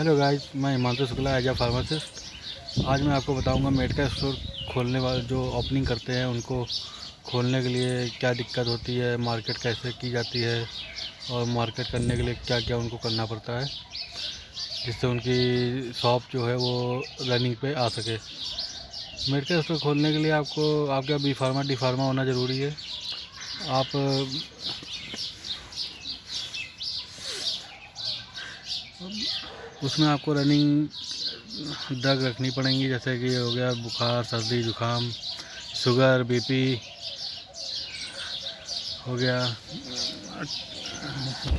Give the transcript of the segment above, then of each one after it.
Hello guys, मैं Himanshu Shukla as a pharmacist. आज मैं आपको बताऊंगा मेडिकल स्टोर खोलने वाले जो ओपनिंग करते हैं उनको खोलने के लिए क्या दिक्कत होती है, मार्केट कैसे की जाती है और मार्केट करने के लिए क्या क्या उनको करना पड़ता है जिससे उनकी शॉप जो है वो रनिंग पे आ सके। मेडिकल स्टोर खोलने के लिए आपको आपका बी फार्मा डी फार्मा होना ज़रूरी है। आप उसमें आपको रनिंग ड्रग रखनी पड़ेंगी, जैसे कि हो गया बुखार, सर्दी, जुकाम, शुगर, बीपी हो गया,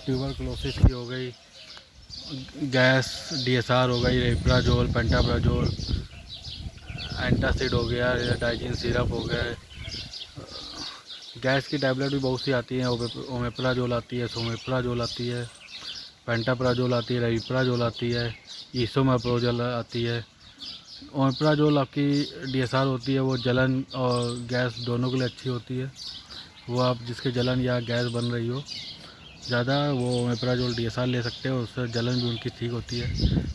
ट्यूबरकुलोसिस की हो गई, गैस, डीएसआर हो गई, रेप्राजोल, पेंटाप्राजोल, एंटासिड हो गया, डाइजिन सिरप हो गया। गैस की टैबलेट भी बहुत सी आती हैं, ओमेप्राजोल आती है, सोमेप्राजोल आती है, पेंटाप्राजोल आती है, रेप्राजोल आती है, इसोमेप्रोजोल आती है। ओमेप्राजोल आपकी डीएसआर होती है, वो जलन और गैस दोनों के लिए अच्छी होती है। वो आप जिसके जलन या गैस बन रही हो ज़्यादा, वो ओमेप्राजोल डीएसआर ले सकते हो, उससे जलन भी उनकी ठीक होती है।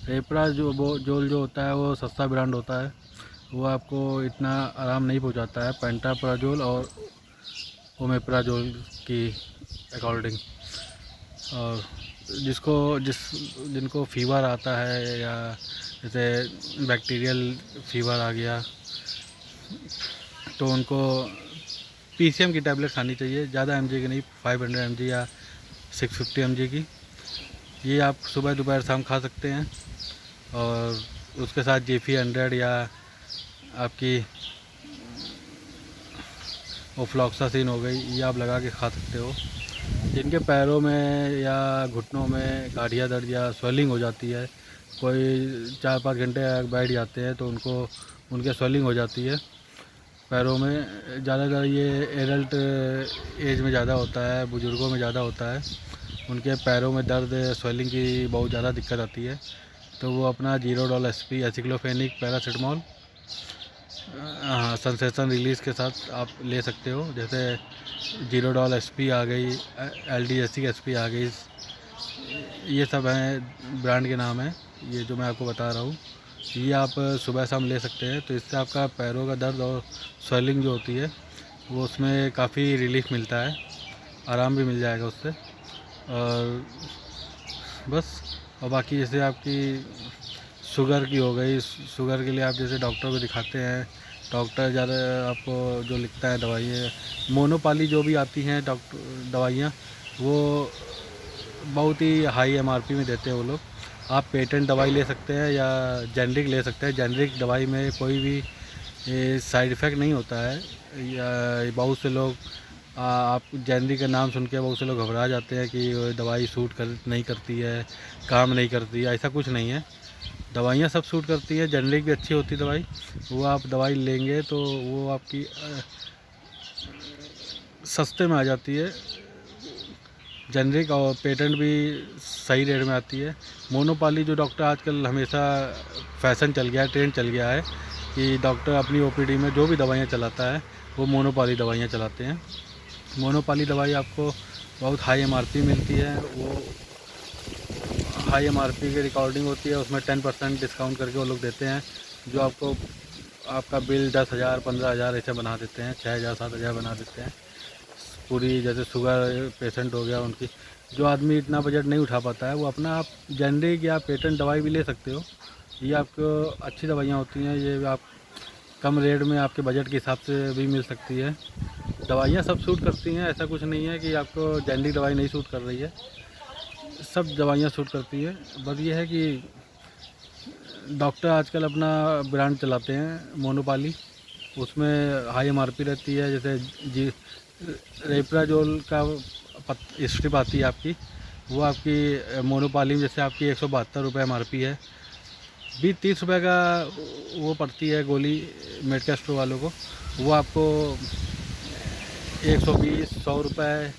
रेप्राजोल जो होता है वो सस्ता ब्रांड होता है, वो आपको इतना आराम नहीं पहुंचाता है पेंटाप्राजोल और ओमेप्राजोल की अकॉर्डिंग। और जिनको फ़ीवर आता है या जैसे बैक्टीरियल फ़ीवर आ गया तो उनको पीसीएम की टैबलेट खानी चाहिए, ज़्यादा एमजी की नहीं, 500 एमजी या 650 एमजी की। ये आप सुबह दोपहर शाम खा सकते हैं। और उसके साथ जीफी 100 या आपकी ओफ्लॉक्सासिन हो गई, ये आप लगा के खा सकते हो। जिनके पैरों में या घुटनों में गाठिया दर्द या स्वेलिंग हो जाती है, कोई 4-5 घंटे बैठ जाते हैं तो उनको उनके स्वेलिंग हो जाती है पैरों में। ज़्यादातर ये एडल्ट एज में ज़्यादा होता है, बुज़ुर्गों में ज़्यादा होता है। उनके पैरों में दर्द, स्वेलिंग की बहुत ज़्यादा दिक्कत आती है, तो वो अपना Zerodol SP, aceclofenac, paracetamol sensation release के साथ आप ले सकते हो। जैसे जीरोडॉल एसपी आ गई, एलडीएसी एसपी आ गई, ये सब हैं, ब्रांड के नाम हैं ये जो मैं आपको बता रहा हूँ। ये आप सुबह शाम ले सकते हैं, तो इससे आपका पैरों का दर्द और स्वेलिंग जो होती है वो उसमें काफ़ी रिलीफ मिलता है, आराम भी मिल जाएगा उससे। और बस, और बाकी जैसे आपकी शुगर की हो गई, शुगर के लिए आप जैसे डॉक्टर को दिखाते हैं, डॉक्टर ज़्यादा आपको जो लिखता है दवाइयाँ, मोनोपाली जो भी आती हैं डॉक्टर दवाइयाँ, वो बहुत ही हाई एमआरपी में देते हैं वो लोग। आप पेटेंट दवाई ले सकते हैं या जेनरिक ले सकते हैं। जेनरिक दवाई में कोई भी साइड इफ़ेक्ट नहीं होता है। या बहुत से लोग आप जेनरिक का नाम सुन के बहुत से लोग घबरा जाते हैं कि दवाई सूट नहीं करती है, काम नहीं करती है। ऐसा कुछ नहीं है, दवाइयाँ सब सूट करती है, जेनरिक भी अच्छी होती है दवाई। वो आप दवाई लेंगे तो वो आपकी सस्ते में आ जाती है जेनरिक, और पेटेंट भी सही रेट में आती है। मोनोपाली जो डॉक्टर आजकल हमेशा फैशन चल गया है, ट्रेंड चल गया है कि डॉक्टर अपनी ओपीडी में जो भी दवाइयाँ चलाता है वो मोनोपाली दवाइयाँ चलाते हैं। मोनोपाली दवाई आपको बहुत हाई एमआरपी मिलती है, वो हाई एमआरपी की रिकॉर्डिंग होती है, उसमें 10% डिस्काउंट करके वो लोग देते हैं, जो आपका बिल 10,000 15,000 ऐसे बना देते हैं, 6,000 7,000 बना देते हैं पूरी। जैसे शुगर पेशेंट हो गया, उनकी जो आदमी इतना बजट नहीं उठा पाता है वो अपना आप जेनरिक या पेटेंट दवाई भी ले सकते हो। ये आपको अच्छी दवाइयाँ होती हैं, ये आप कम रेट में आपके बजट के हिसाब से भी मिल सकती है। दवाइयाँ सब सूट करती हैं, ऐसा कुछ नहीं है कि आपको जेनरिक दवाई नहीं सूट कर रही है, सब दवाइयाँ सूट करती है। बस ये है कि डॉक्टर आजकल अपना ब्रांड चलाते हैं मोनोपाली, उसमें हाई एमआरपी रहती है। जैसे जी रेप्राजोल का स्ट्रिप आती है आपकी, वो आपकी मोनोपाली में जैसे आपकी 172 रुपये एमआरपी है, 20-30 रुपये का वो पड़ती है गोली मेडिकल स्टोर वालों को। वो आपको 120, 100 रुपये,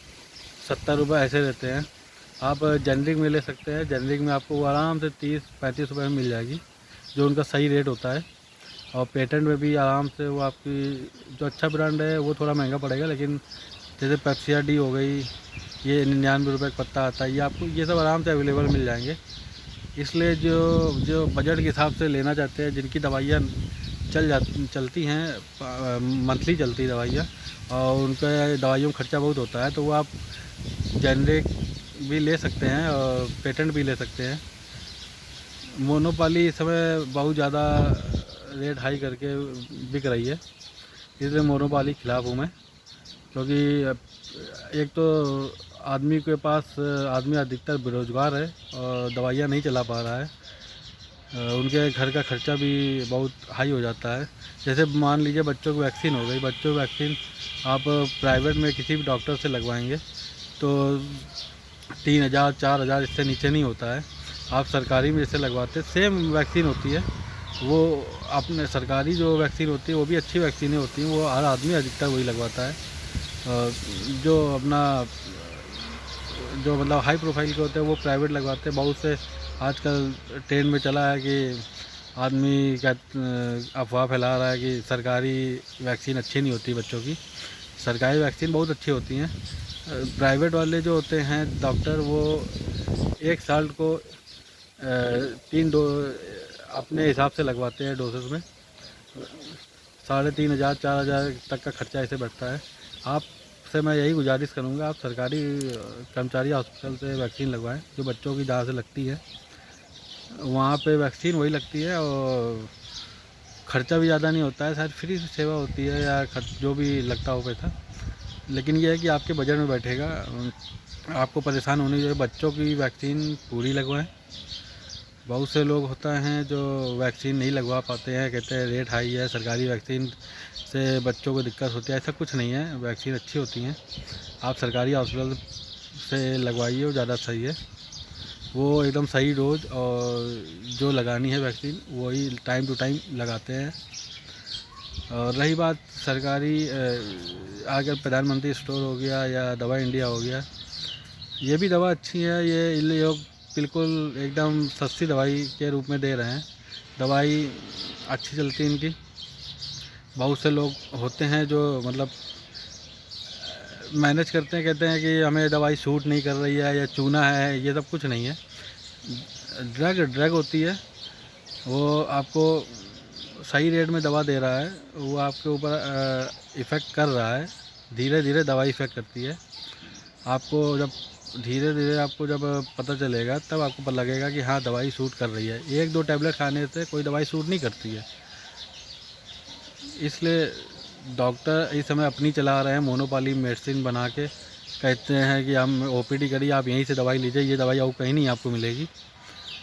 70 रुपये ऐसे रहते हैं। आप जेनरिक में ले सकते हैं, जेनरिक में आपको आराम से 30-35 रुपये में मिल जाएगी, जो उनका सही रेट होता है। और पेटेंट में भी आराम से वो आपकी जो अच्छा ब्रांड है वो थोड़ा महंगा पड़ेगा, लेकिन जैसे पेप्सिया डी हो गई, ये 99 रुपये का पत्ता आता है, ये आपको ये सब आराम से अवेलेबल मिल जाएंगे। इसलिए जो जो बजट के हिसाब से लेना चाहते हैं, जिनकी दवाइयाँ चलती हैं, मंथली चलती दवाइयाँ, और उनका दवाइयों में खर्चा बहुत होता है, तो वो आप जेनरिक भी ले सकते हैं और पेटेंट भी ले सकते हैं। मोनोपोली इस समय बहुत ज़्यादा रेट हाई करके बिक रही है, इसलिए मोनोपोली के खिलाफ़ हूँ मैं। क्योंकि एक तो आदमी अधिकतर बेरोज़गार है और दवाइयाँ नहीं चला पा रहा है। उनके घर का खर्चा भी बहुत हाई हो जाता है। जैसे मान लीजिए बच्चों की वैक्सीन हो गई, बच्चों की वैक्सीन आप प्राइवेट में किसी भी डॉक्टर से लगवाएंगे तो 3,000 4,000 इससे नीचे नहीं होता है। आप सरकारी में जैसे लगवाते सेम वैक्सीन होती है, वो अपने सरकारी जो वैक्सीन होती है वो भी अच्छी वैक्सीनें होती हैं, वो हर आदमी अधिकतर वही लगवाता है। जो अपना जो मतलब हाई प्रोफाइल के होते हैं वो प्राइवेट लगवाते हैं। बहुत से आजकल ट्रेंड में चला है कि आदमी क्या अफवाह फैला रहा है कि सरकारी वैक्सीन अच्छी नहीं होती बच्चों की। सरकारी वैक्सीन बहुत अच्छी होती हैं। प्राइवेट वाले जो होते हैं डॉक्टर, वो 1 साल को 3 डो अपने हिसाब से लगवाते हैं डोसेस में। 3,500 4,000 तक का खर्चा ऐसे बढ़ता है। आपसे मैं यही गुजारिश करूँगा, आप सरकारी कर्मचारी हॉस्पिटल से वैक्सीन लगवाएं जो बच्चों की जहाँ से लगती है, वहाँ पे वैक्सीन वही लगती है और ख़र्चा भी ज़्यादा नहीं होता है। शायद फ्री सेवा होती है या जो भी लगता हो पैसा, लेकिन ये है कि आपके बजट में बैठेगा, आपको परेशान होने की। बच्चों की वैक्सीन पूरी लगवाएं। बहुत से लोग होता हैं जो वैक्सीन नहीं लगवा पाते हैं, कहते हैं रेट हाई है, सरकारी वैक्सीन से बच्चों को दिक्कत होती है। ऐसा कुछ नहीं है, वैक्सीन अच्छी होती हैं। आप सरकारी हॉस्पिटल से लगवाइए, वो ज़्यादा सही है। वो एकदम सही डोज और जो लगानी है वैक्सीन वही टाइम टू टाइम लगाते हैं। और रही बात सरकारी, अगर प्रधानमंत्री स्टोर हो गया या दवा इंडिया हो गया, ये भी दवा अच्छी है। ये लोग बिल्कुल एकदम सस्ती दवाई के रूप में दे रहे हैं। दवाई अच्छी चलती है इनकी। बहुत से लोग होते हैं जो मतलब मैनेज करते हैं, कहते हैं कि हमें दवाई सूट नहीं कर रही है या चूना है, ये सब कुछ नहीं है। ड्रग होती है, वो आपको सही रेट में दवा दे रहा है, वो आपके ऊपर इफ़ेक्ट कर रहा है। धीरे धीरे दवाई इफ़ेक्ट करती है। आपको जब धीरे धीरे आपको जब पता चलेगा तब आपको पता लगेगा कि हाँ दवाई सूट कर रही है। 1-2 टैबलेट खाने से कोई दवाई सूट नहीं करती है। इसलिए डॉक्टर इस समय अपनी चला रहे हैं मोनोपोली मेडिसिन बना के, कहते हैं कि हम ओपीडी करिए, आप यहीं से दवाई लीजिए, ये दवाई और कहीं नहीं आपको मिलेगी।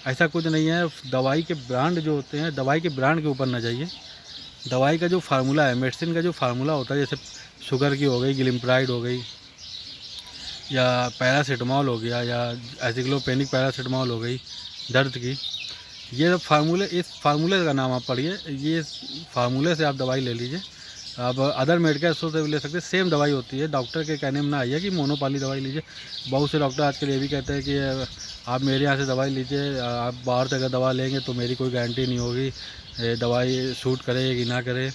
ऐसा कुछ नहीं है। दवाई के ब्रांड जो होते हैं, दवाई के ब्रांड के ऊपर ना जाइए। दवाई का जो फार्मूला है, मेडिसिन का जो फार्मूला होता है, जैसे शुगर की हो गई, ग्लिम्प्राइड हो गई, या पैरासीटामॉल हो गया, या एसिक्लोपेनिक पैरासीटामॉल हो गई दर्द की, ये सब फार्मूले, इस फार्मूले का नाम आप पढ़िए, ये फार्मूले से आप दवाई ले लीजिए। आप अदर मेडिकल स्टोर से भी ले सकते हैं, सेम दवाई होती है। डॉक्टर के कहने में ना आइए कि मोनोपोली दवाई लीजिए। बहुत से डॉक्टर आजकल ये भी कहते हैं कि आप मेरे यहाँ से दवाई लीजिए, आप बाहर से अगर दवा लेंगे तो मेरी कोई गारंटी नहीं होगी, दवाई सूट करे कि ना करे,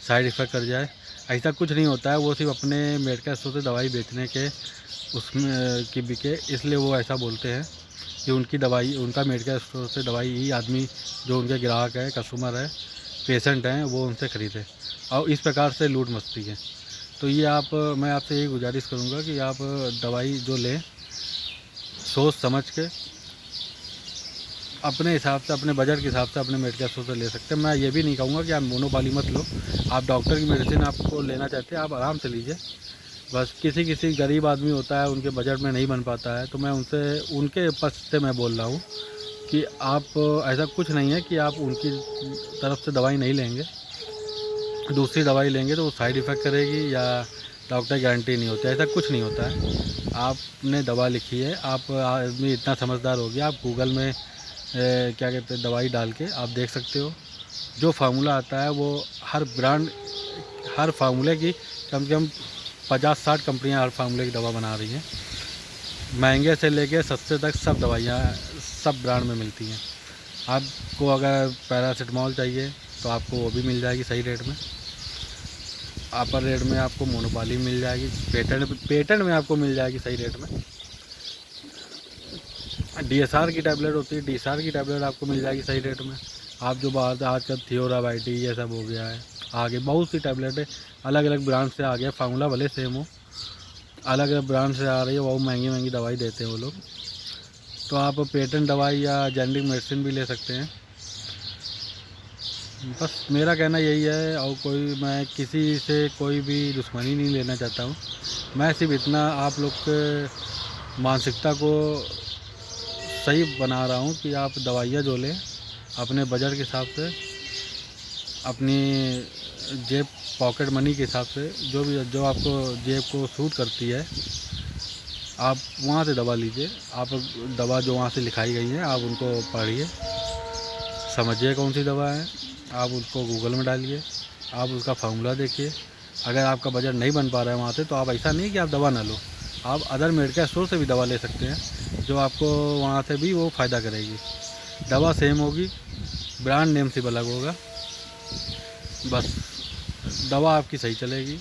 साइड इफ़ेक्ट कर जाए। ऐसा कुछ नहीं होता है। वो सिर्फ अपने मेडिकल स्टोर से दवाई बेचने के उसमें की बिके, इसलिए वो ऐसा बोलते हैं कि उनकी दवाई, उनका मेडिकल स्टोर से दवाई ही आदमी जो उनके ग्राहक है, कस्टमर है, पेशेंट हैं, वो उनसे ख़रीदे, और इस प्रकार से लूट मचती है। तो ये मैं आपसे यही गुजारिश करूँगा कि आप दवाई जो लें सोच समझ के, अपने हिसाब से, अपने बजट के हिसाब से अपने मेडिकल स्टोर से ले सकते हैं। मैं ये भी नहीं कहूँगा कि आप मोनोपोली मत लो। आप डॉक्टर की मेडिसिन आपको लेना चाहते हैं, आप आराम से लीजिए। बस किसी गरीब आदमी होता है, उनके बजट में नहीं बन पाता है, तो मैं उनके पक्ष से मैं बोल रहा हूँ कि आप, ऐसा कुछ नहीं है कि आप उनकी तरफ से दवाई नहीं लेंगे, दूसरी दवाई लेंगे तो वो साइड इफ़ेक्ट करेगी या डॉक्टर गारंटी नहीं होती, ऐसा कुछ नहीं होता है। आपने दवा लिखी है, आप आदमी इतना समझदार हो गया, आप गूगल में क्या कहते हैं दवाई डाल के आप देख सकते हो। जो फार्मूला आता है वो हर ब्रांड, हर फार्मूले की कम से कम 50-60 कंपनियां हर फार्मूले की दवा बना रही हैं। महंगे से लेके सस्ते तक सब दवाइयाँ सब ब्रांड में मिलती हैं। आपको अगर पैरासीटामॉल चाहिए तो आपको वो भी मिल जाएगी सही रेट में। अपर रेट में आपको मोनोपोली मिल जाएगी, पेटेंट में आपको मिल जाएगी सही रेट में। DSR की टैबलेट होती है, DSR की टैबलेट आपको मिल जाएगी सही रेट में। आप जो बाहर से आजकल थियोराबाइटी ये सब हो गया है, आगे बहुत सी टैबलेटें अलग अलग ब्रांड से आ गया। फार्मूला भले सेम हो, अलग अलग ब्रांड से आ रही है, बहुत महंगी महंगी दवाई देते हैं वो लोग। तो आप पेटेंट दवाई या जेनरिक मेडिसिन भी ले सकते हैं। बस मेरा कहना यही है, और कोई मैं किसी से कोई भी दुश्मनी नहीं लेना चाहता हूँ। मैं सिर्फ इतना आप लोग के मानसिकता को सही बना रहा हूँ कि आप दवाइयाँ जो लें अपने बजट के हिसाब से, अपनी जेब पॉकेट मनी के हिसाब से, जो आपको जेब को सूट करती है आप वहाँ से दवा लीजिए। आप दवा जो वहाँ से लिखाई गई है आप उनको पढ़िए, समझिए कौन सी दवा है, आप उसको गूगल में डालिए, आप उसका फार्मूला देखिए। अगर आपका बजट नहीं बन पा रहा है वहाँ से, तो आप ऐसा नहीं कि आप दवा ना लो, आप अदर मेडिकल स्टोर से भी दवा ले सकते हैं, जो आपको वहाँ से भी वो फ़ायदा करेगी। दवा सेम होगी, ब्रांड नेम सिर्फ अलग होगा, बस दवा आपकी सही चलेगी।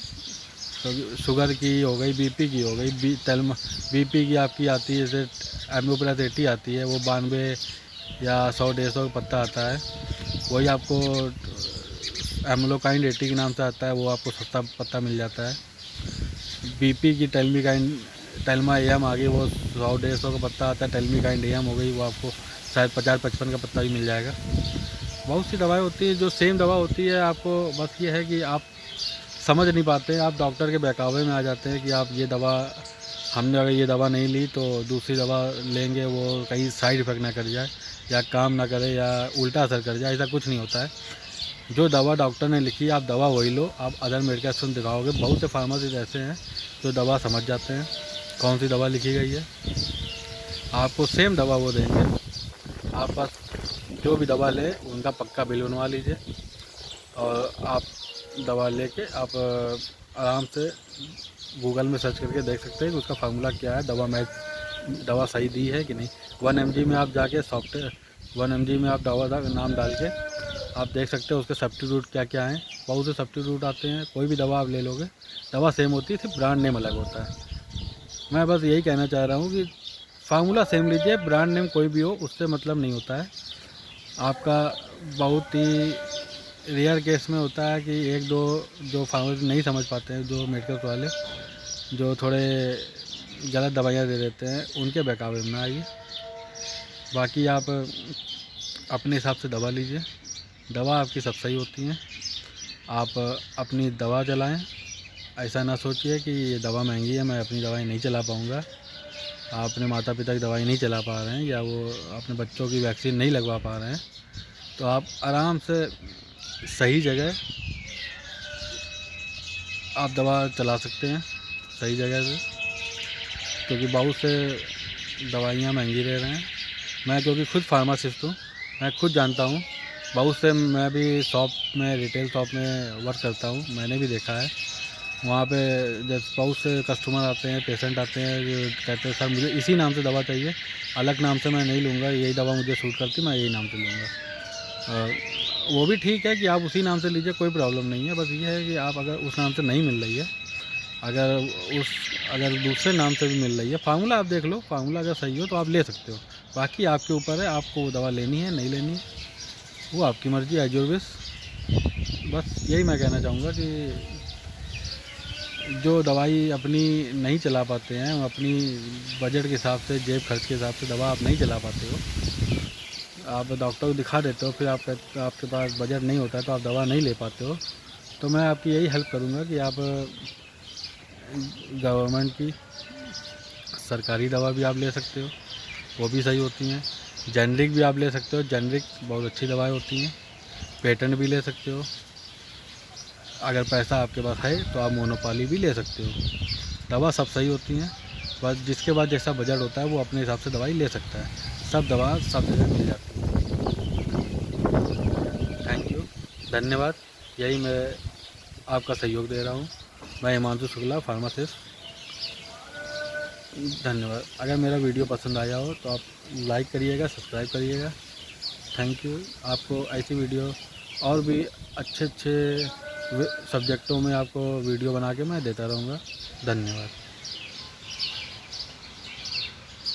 तो शुगर की हो गई, बीपी की हो गई, बीपी की आपकी आती है जैसे एम्बुप्रेस 80 आती है, वो 92 या 100-150 का पत्ता आता है। वही आपको एम्लोकाइंड 80 के नाम से आता है, वो आपको सस्ता पत्ता मिल जाता है। बीपी की टेल्मा AM आ गई, वो 100-150 का पत्ता आता है। टेल्मिकाइंड AM हो गई, वो आपको शायद 50-55 का पत्ता भी मिल जाएगा। बहुत सी दवाएं होती है जो सेम दवा होती है, आपको बस ये है कि आप समझ नहीं पाते, आप डॉक्टर के बहकावे में आ जाते हैं कि आप ये दवा, हमने अगर ये दवा नहीं ली तो दूसरी दवा लेंगे वो कहीं साइड इफ़ेक्ट ना कर जाए या काम ना करे या उल्टा असर कर जाए, ऐसा कुछ नहीं होता है। जो दवा डॉक्टर ने लिखी आप दवा वही लो। आप अदर मेडिकल स्टोर दिखाओगे, बहुत से फार्मेसिस्ट ऐसे हैं जो दवा समझ जाते हैं कौन सी दवा लिखी गई है, आपको सेम दवा वो देंगे। आप बस जो भी दवा ले उनका पक्का बिल बनवा लीजिए, और आप दवा लेके आप आराम से गूगल में सर्च करके देख सकते हैं कि उसका फार्मूला क्या है, दवा सही दी है कि नहीं। 1 mg में आप जाके 1 mg में आप दवा का नाम डाल के आप देख सकते हो उसके सब्स्टिट्यूट क्या क्या हैं। बहुत से सब्स्टिट्यूट आते हैं, कोई भी दवा आप ले लोगे दवा सेम होती है, सिर्फ ब्रांड नेम अलग होता है। मैं बस यही कहना चाह रहा हूँ कि फार्मूला सेम लीजिए, ब्रांड नेम कोई भी हो उससे मतलब नहीं होता है। आपका बहुत ही रेयर केस में होता है कि एक दो जो फार्मेसी नहीं समझ पाते हैं, जो मेडिकल वाले जो थोड़े गलत दवाइयाँ दे देते हैं, उनके बहकावे में आइए। बाकी आप अपने हिसाब से दवा लीजिए, दवा आपकी सब सही होती हैं। आप अपनी दवा चलाएं, ऐसा ना सोचिए कि ये दवा महंगी है मैं अपनी दवाई नहीं चला पाऊँगा। आप अपने माता पिता की दवाई नहीं चला पा रहे हैं या वो अपने बच्चों की वैक्सीन नहीं लगवा पा रहे हैं, तो आप आराम से सही जगह आप दवा चला सकते हैं, सही जगह से, क्योंकि बहुत से दवाइयाँ महंगी दे रहे हैं। मैं क्योंकि खुद फार्मासिस्ट हूँ, मैं खुद जानता हूँ। बहुत से मैं भी रिटेल शॉप में वर्क करता हूँ, मैंने भी देखा है वहाँ पे जब बहुत से कस्टमर आते हैं, पेशेंट आते हैं जो कहते हैं सर मुझे इसी नाम से दवा चाहिए, अलग नाम से मैं नहीं लूँगा, यही दवा मुझे सूट करती मैं यही नाम से लूँगा। वो भी ठीक है कि आप उसी नाम से लीजिए, कोई प्रॉब्लम नहीं है। बस ये है कि आप अगर उस नाम से नहीं मिल रही है, अगर दूसरे नाम से भी मिल रही है, फार्मूला आप देख लो, फार्मूला अगर सही हो तो आप ले सकते हो। बाकी आपके ऊपर है, आपको वो दवा लेनी है नहीं लेनी है, वो आपकी मर्ज़ी, एज योर विश। बस यही मैं कहना चाहूँगा कि जो दवाई अपनी नहीं चला पाते हैं, अपनी बजट के हिसाब से, जेब खर्च के हिसाब से दवा आप नहीं चला पाते हो, आप डॉक्टर को दिखा देते हो, फिर आपके पास बजट नहीं होता है तो आप दवा नहीं ले पाते हो, तो मैं आपकी यही हेल्प करूँगा कि आप गवर्नमेंट की सरकारी दवा भी आप ले सकते हो, वो भी सही होती हैं। जेनरिक भी आप ले सकते हो, जेनरिक बहुत अच्छी दवाएं होती हैं। पेटेंट भी ले सकते हो, अगर पैसा आपके पास है तो आप मोनोपाली भी ले सकते हो। दवा सब सही होती हैं, बस जिसके बाद जैसा बजट होता है वो अपने हिसाब से दवाई ले सकता है। सब दवा सब जगह मिल जाती है। थैंक यू, धन्यवाद। यही मैं आपका सहयोग दे रहा हूँ। मैं हिमांशु शुक्ला, फार्मासिस्ट। धन्यवाद। अगर मेरा वीडियो पसंद आया हो तो आप लाइक करिएगा, सब्सक्राइब करिएगा। Thank you. आपको ऐसी वीडियो और भी अच्छे सब्जेक्टों में आपको वीडियो बना के मैं देता रहूँगा। धन्यवाद।